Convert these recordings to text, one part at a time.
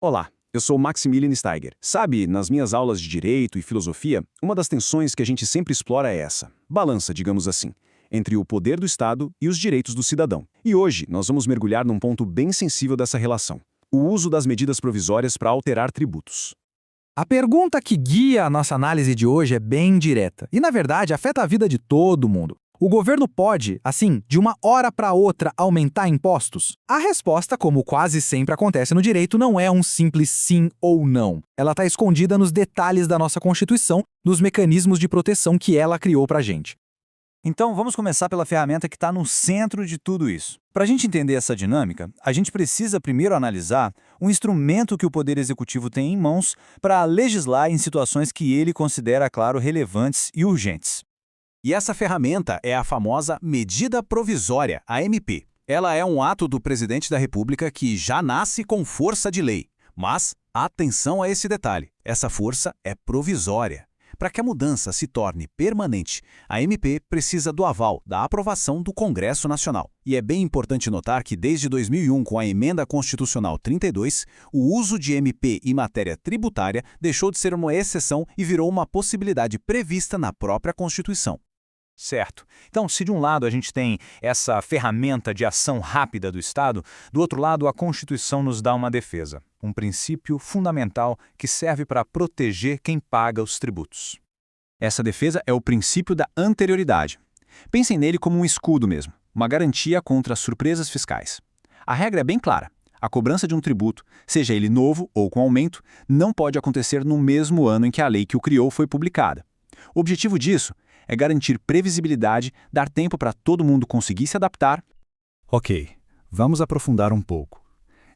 Olá, eu sou Maximilian Steiger. Sabe, nas minhas aulas de Direito e Filosofia, uma das tensões que a gente sempre explora é essa, balança, digamos assim, entre o poder do Estado e os direitos do cidadão. E hoje nós vamos mergulhar num ponto bem sensível dessa relação, o uso das medidas provisórias para alterar tributos. A pergunta que guia a nossa análise de hoje é bem direta e, na verdade, afeta a vida de todo mundo. O governo pode, assim, de uma hora para outra, aumentar impostos? A resposta, como quase sempre acontece no direito, não é um simples sim ou não. Ela está escondida nos detalhes da nossa Constituição, nos mecanismos de proteção que ela criou para a gente. Então, vamos começar pela ferramenta que está no centro de tudo isso. Para a gente entender essa dinâmica, a gente precisa primeiro analisar o instrumento que o Poder Executivo tem em mãos para legislar em situações que ele considera, claro, relevantes e urgentes. E essa ferramenta é a famosa medida provisória, a MP. Ela é um ato do presidente da República que já nasce com força de lei. Mas, atenção a esse detalhe, essa força é provisória. Para que a mudança se torne permanente, a MP precisa do aval, da aprovação do Congresso Nacional. E é bem importante notar que desde 2001, com a Emenda Constitucional 32, o uso de MP em matéria tributária deixou de ser uma exceção e virou uma possibilidade prevista na própria Constituição. Certo. Então, se de um lado a gente tem essa ferramenta de ação rápida do Estado, do outro lado a Constituição nos dá uma defesa, um princípio fundamental que serve para proteger quem paga os tributos. Essa defesa é o princípio da anterioridade. Pensem nele como um escudo mesmo, uma garantia contra surpresas fiscais. A regra é bem clara. A cobrança de um tributo, seja ele novo ou com aumento, não pode acontecer no mesmo ano em que a lei que o criou foi publicada. O objetivo disso é garantir previsibilidade, dar tempo para todo mundo conseguir se adaptar. Ok, vamos aprofundar um pouco.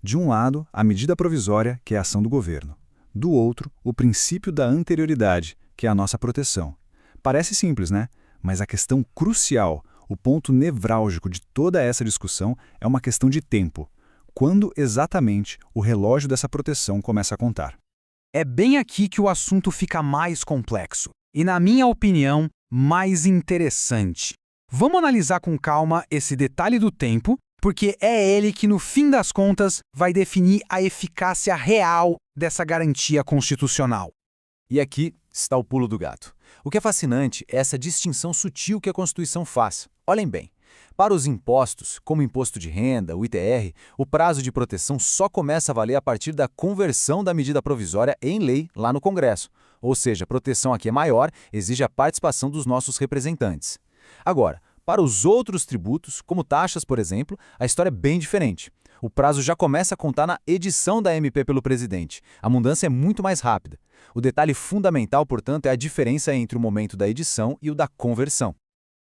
De um lado, a medida provisória, que é a ação do governo. Do outro, o princípio da anterioridade, que é a nossa proteção. Parece simples, né? Mas a questão crucial, o ponto nevrálgico de toda essa discussão é uma questão de tempo. Quando exatamente o relógio dessa proteção começa a contar? É bem aqui que o assunto fica mais complexo e, na minha opinião, mais interessante. Vamos analisar com calma esse detalhe do tempo, porque é ele que, no fim das contas, vai definir a eficácia real dessa garantia constitucional. E aqui está o pulo do gato. O que é fascinante é essa distinção sutil que a Constituição faz. Olhem bem, para os impostos, como o imposto de renda, o ITR, o prazo de proteção só começa a valer a partir da conversão da medida provisória em lei lá no Congresso. Ou seja, a proteção aqui é maior, exige a participação dos nossos representantes. Agora, para os outros tributos, como taxas, por exemplo, a história é bem diferente. O prazo já começa a contar na edição da MP pelo presidente. A mudança é muito mais rápida. O detalhe fundamental, portanto, é a diferença entre o momento da edição e o da conversão.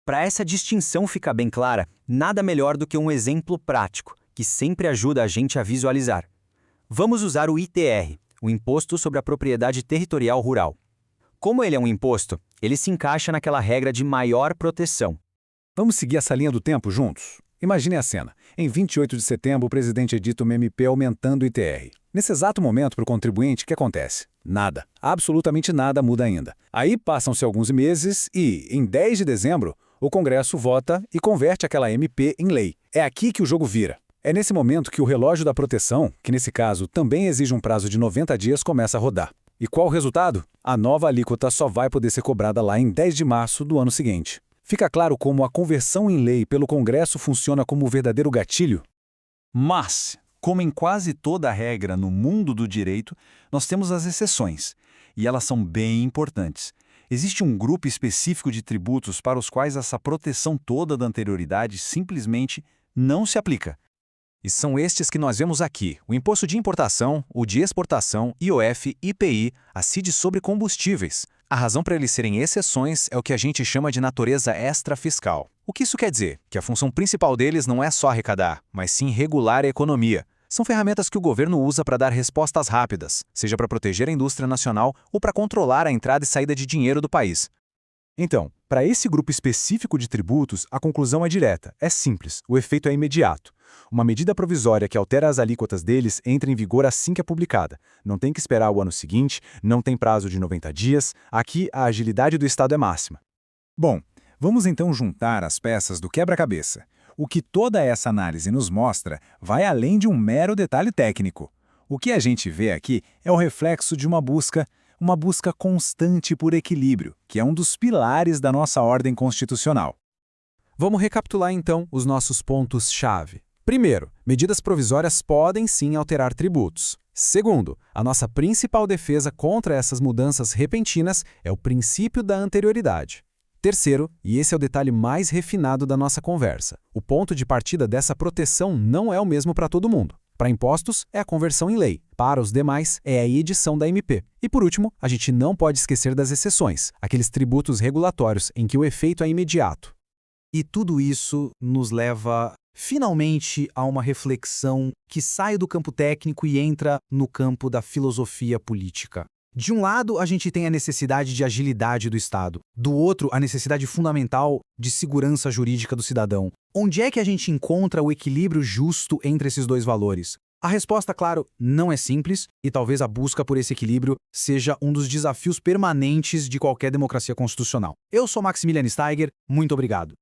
Para essa distinção ficar bem clara, nada melhor do que um exemplo prático, que sempre ajuda a gente a visualizar. Vamos usar o ITR, o Imposto sobre a Propriedade Territorial Rural. Como ele é um imposto, ele se encaixa naquela regra de maior proteção. Vamos seguir essa linha do tempo juntos? Imagine a cena. Em 28 de setembro, o presidente edita uma MP aumentando o ITR. Nesse exato momento, para o contribuinte, o que acontece? Nada. Absolutamente nada muda ainda. Aí passam-se alguns meses e, em 10 de dezembro, o Congresso vota e converte aquela MP em lei. É aqui que o jogo vira. É nesse momento que o relógio da proteção, que nesse caso também exige um prazo de 90 dias, começa a rodar. E qual o resultado? A nova alíquota só vai poder ser cobrada lá em 10 de março do ano seguinte. Fica claro como a conversão em lei pelo Congresso funciona como um verdadeiro gatilho? Mas, como em quase toda regra no mundo do direito, nós temos as exceções, e elas são bem importantes. Existe um grupo específico de tributos para os quais essa proteção toda da anterioridade simplesmente não se aplica. E são estes que nós vemos aqui: o imposto de importação, o de exportação, IOF, IPI, a CID sobre combustíveis. A razão para eles serem exceções é o que a gente chama de natureza extrafiscal. O que isso quer dizer? Que a função principal deles não é só arrecadar, mas sim regular a economia. São ferramentas que o governo usa para dar respostas rápidas, seja para proteger a indústria nacional ou para controlar a entrada e saída de dinheiro do país. Então, para esse grupo específico de tributos, a conclusão é direta, é simples, o efeito é imediato. Uma medida provisória que altera as alíquotas deles entra em vigor assim que é publicada. Não tem que esperar o ano seguinte, não tem prazo de 90 dias, aqui a agilidade do Estado é máxima. Bom, vamos então juntar as peças do quebra-cabeça. O que toda essa análise nos mostra vai além de um mero detalhe técnico. O que a gente vê aqui é o reflexo de uma busca constante por equilíbrio, que é um dos pilares da nossa ordem constitucional. Vamos recapitular então os nossos pontos-chave. Primeiro, medidas provisórias podem sim alterar tributos. Segundo, a nossa principal defesa contra essas mudanças repentinas é o princípio da anterioridade. Terceiro, e esse é o detalhe mais refinado da nossa conversa, o ponto de partida dessa proteção não é o mesmo para todo mundo. Para impostos, é a conversão em lei. Para os demais, é a edição da MP. E por último, a gente não pode esquecer das exceções, aqueles tributos regulatórios em que o efeito é imediato. E tudo isso nos leva, finalmente, a uma reflexão que sai do campo técnico e entra no campo da filosofia política. De um lado, a gente tem a necessidade de agilidade do Estado. Do outro, a necessidade fundamental de segurança jurídica do cidadão. Onde é que a gente encontra o equilíbrio justo entre esses dois valores? A resposta, claro, não é simples, e talvez a busca por esse equilíbrio seja um dos desafios permanentes de qualquer democracia constitucional. Eu sou Maximilian Steiger, muito obrigado.